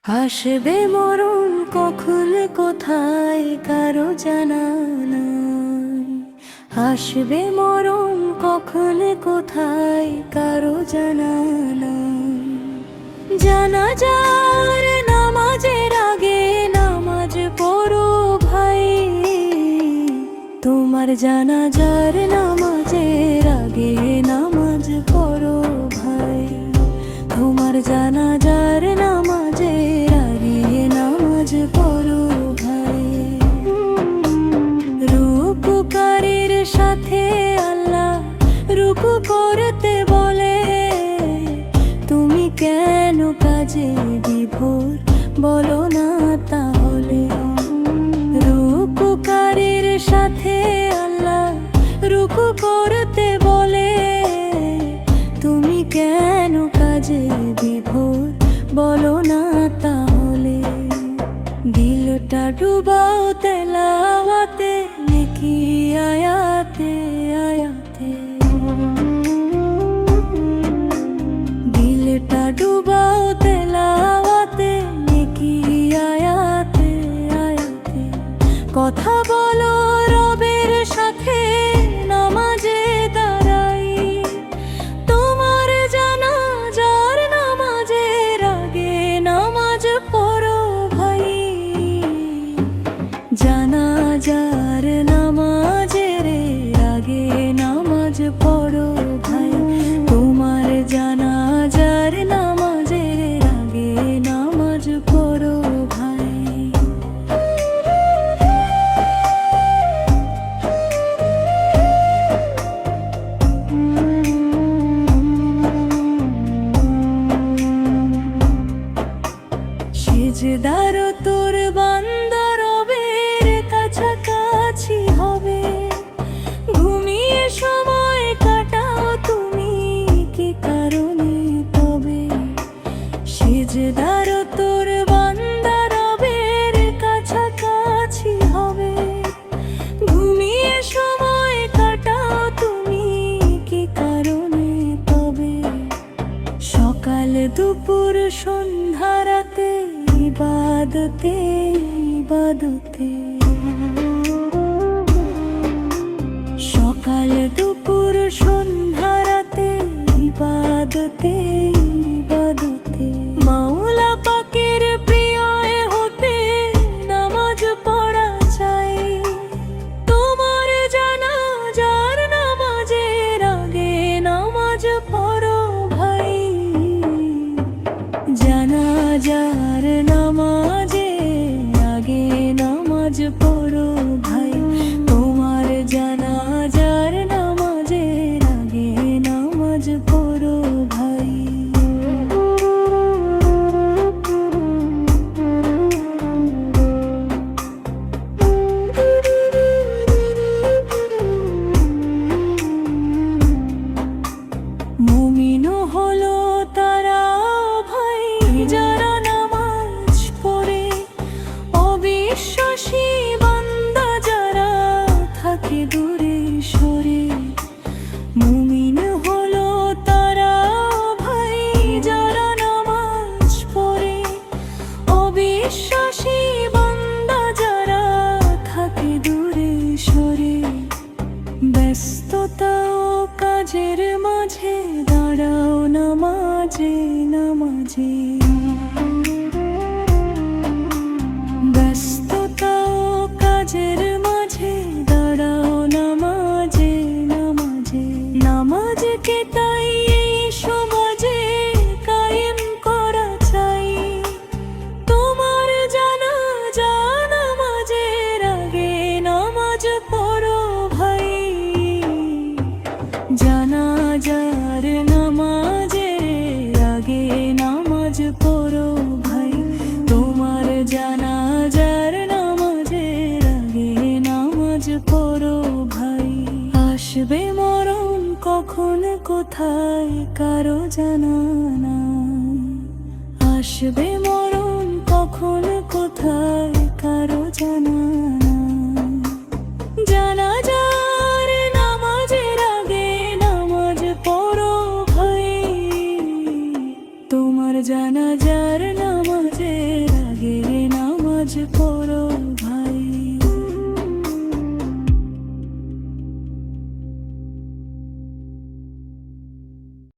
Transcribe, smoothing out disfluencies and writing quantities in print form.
আসবে মরণ কখন কোথায় কারো জানা নাই। আসবে মরণ কখন কোথায় কারো জানা নাই। জানাজার নামাজের আগে নামাজ পড়ো ভাই, তোমার জানাজার নামাজের আগে নামাজ পড়ো ভাই, তোমার জানাজার নামাজের আগে নামাজ পড়ো ভাই। রূপকারীর সাথে আল্লাহ রূপু করতে বলে, তুমি কেন কাজে বিভোর বলো না তাহলে। রূপকারীর সাথে আল্লাহ রূপু করতে বলে, তুমি কেন কাজে বিভোর বলো না তাহলে। দিলটা ডুবাও তেলাওয়াতে নেকি আয়াতে আয়াতে, দিলটা ডুবাও তেলাওয়াতে নেকি আয়াতে আয়াতে। কথা বলো রবের সাথে নামাজে দাঁড়াই, তোমার জানাজার নামাজের আগে নামাজ পড়ো ভাই। জানাজার নামাজের আগে নামাজ পড়ো ভাই, তোমার জানাজার নামাজের আগে নামাজ পড়ো ভাই। সিজদার তোর বান্দা রবের কাছাকাছি হবে, ঘুমিয়ে সময় কাটাও তুমি কি কারণে তবে। সিজদার তোর বান্দা রবের কাছাকাছি হবে, ঘুমিয়ে সময় কাটাও তুমি কি কারণে তবে। সকাল দুপুর সন্ধ্যা রাতে ইবাদতে ইবাদতে, সকাল দুপুর সন্ধ্যা রাতে ইবাদতে ইবাদতে। মাওলা পাকের প্রিয় হতে নামাজ পড়া চাই, তোমার জানাজার নামাজের আগে নামাজ পড়ো ভাই। জানাজার নামাজের আগে নামাজ পড়ো ভাই, তোমার জানাজার নামাজের আগে নামাজ পড়ো ভাই। মুমিন হলো তারা ভাই যারা নামাজ পড়ে, অবিশ্বাসী বান্দা যারা থাকে দূরে সরে। মুমিন হলো তারা ভাই যারা নামাজ পড়ে, অবিশ্বাসী বান্দা যারা থাকে দূরে সরে। ব্যস্ততা ও কাজের মাঝে দাঁড়াও নামাজে নামাজে, ব্যস্ততা ও কাজের মাঝে দাঁড়াও নামাজে নামাজে। নামাজকে তাই এই সমাজে কায়েম করা চাই, তোমার জানাজা নামাজের আগে নামাজ পড়ো ভাই। জানাজার নামাজের আগে নামাজ পড়ো ভাই, তোমার জানাজার নামাজের আগে নামাজ পড়ো ভাই। আসবে মরণ কখন কোথায় কারো জানা নাই। আসবে মরণ কখন কোথায় কারো জানা নাই। জানাজার নামাজের আগে নামাজ পড়ো ভাই, তোমার জানাজার নামাজের পড়ো ভাই।